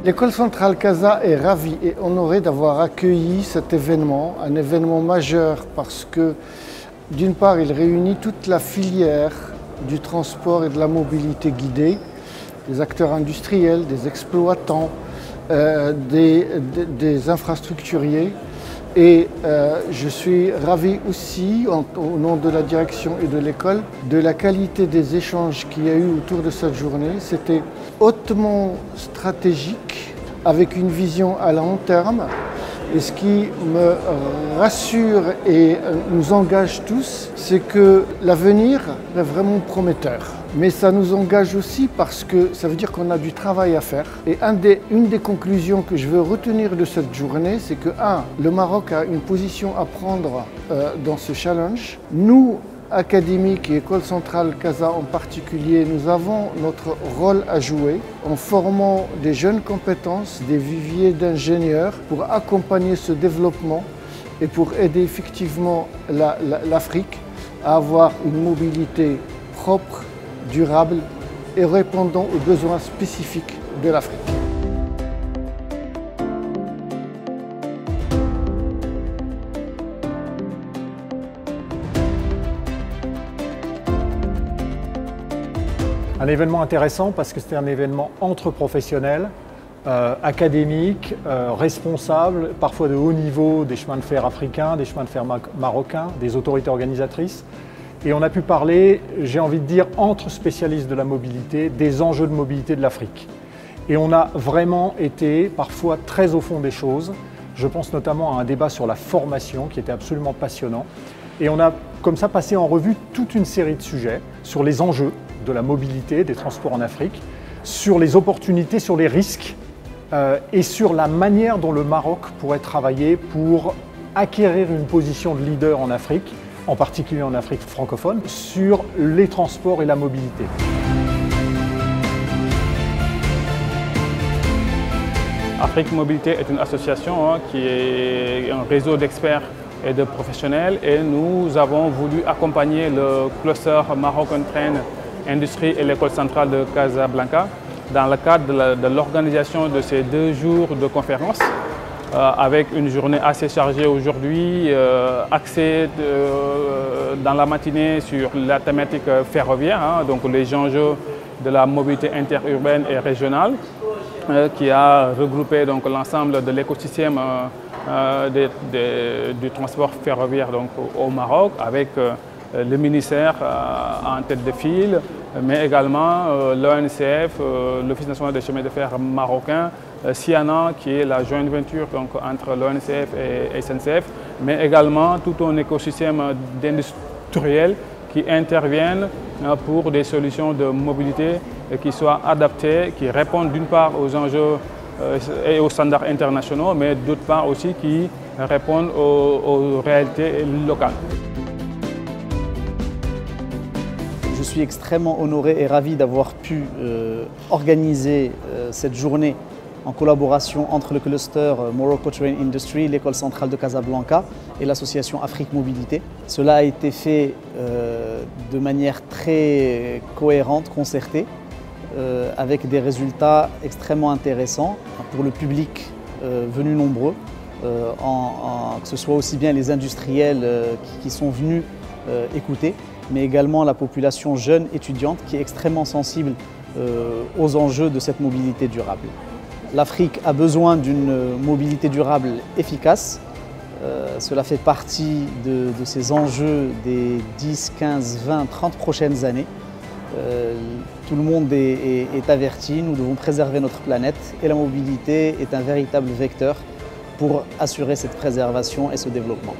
L'école centrale CASA est ravie et honorée d'avoir accueilli cet événement, un événement majeur parce que d'une part il réunit toute la filière du transport et de la mobilité guidée, des acteurs industriels, des exploitants, des infrastructuriers. Et je suis ravi aussi, au nom de la direction et de l'école, de la qualité des échanges qu'il y a eu autour de cette journée. C'était hautement stratégique, avec une vision à long terme. Et ce qui me rassure et nous engage tous, c'est que l'avenir est vraiment prometteur. Mais ça nous engage aussi parce que ça veut dire qu'on a du travail à faire. Et une des conclusions que je veux retenir de cette journée, c'est que, le Maroc a une position à prendre dans ce challenge. Nous, académiques et École centrale CASA en particulier, nous avons notre rôle à jouer en formant des jeunes compétences, des viviers d'ingénieurs pour accompagner ce développement et pour aider effectivement l'Afrique à avoir une mobilité propre, durable et répondant aux besoins spécifiques de l'Afrique. Un événement intéressant parce que c'était un événement entre professionnels, académiques, responsables, parfois de haut niveau des chemins de fer africains, des chemins de fer marocains, des autorités organisatrices. Et on a pu parler, j'ai envie de dire, entre spécialistes de la mobilité, des enjeux de mobilité de l'Afrique. Et on a vraiment été parfois très au fond des choses. Je pense notamment à un débat sur la formation qui était absolument passionnant. Et on a comme ça passé en revue toute une série de sujets sur les enjeux de la mobilité, des transports en Afrique, sur les opportunités, sur les risques et sur la manière dont le Maroc pourrait travailler pour acquérir une position de leader en Afrique, en particulier en Afrique francophone, sur les transports et la mobilité. Afrique Mobilité est une association qui est un réseau d'experts et de professionnels et nous avons voulu accompagner le cluster Moroccan Train Industrie et l'école centrale de Casablanca dans le cadre de l'organisation de ces 2 jours de conférence avec une journée assez chargée aujourd'hui, axée dans la matinée sur la thématique ferroviaire, donc les enjeux de la mobilité interurbaine et régionale, qui a regroupé l'ensemble de l'écosystème du transport ferroviaire au Maroc, avec le ministère en tête de file, mais également l'ONCF, l'Office national des chemins de fer marocain, Siana, qui est la joint venture entre l'ONCF et SNCF, mais également tout un écosystème d'industriels qui interviennent pour des solutions de mobilité qui soient adaptées, qui répondent d'une part aux enjeux et aux standards internationaux, mais d'autre part aussi qui répondent aux réalités locales. Je suis extrêmement honoré et ravi d'avoir pu organiser cette journée en collaboration entre le cluster Morocco Train Industry, l'école centrale de Casablanca et l'association Afrique Mobilité. Cela a été fait de manière très cohérente, concertée, avec des résultats extrêmement intéressants pour le public venu nombreux, que ce soit aussi bien les industriels qui sont venus écouter, mais également la population jeune étudiante qui est extrêmement sensible aux enjeux de cette mobilité durable. L'Afrique a besoin d'une mobilité durable efficace. Cela fait partie de ces enjeux des 10, 15, 20, 30 prochaines années. Tout le monde est averti, nous devons préserver notre planète et la mobilité est un véritable vecteur pour assurer cette préservation et ce développement.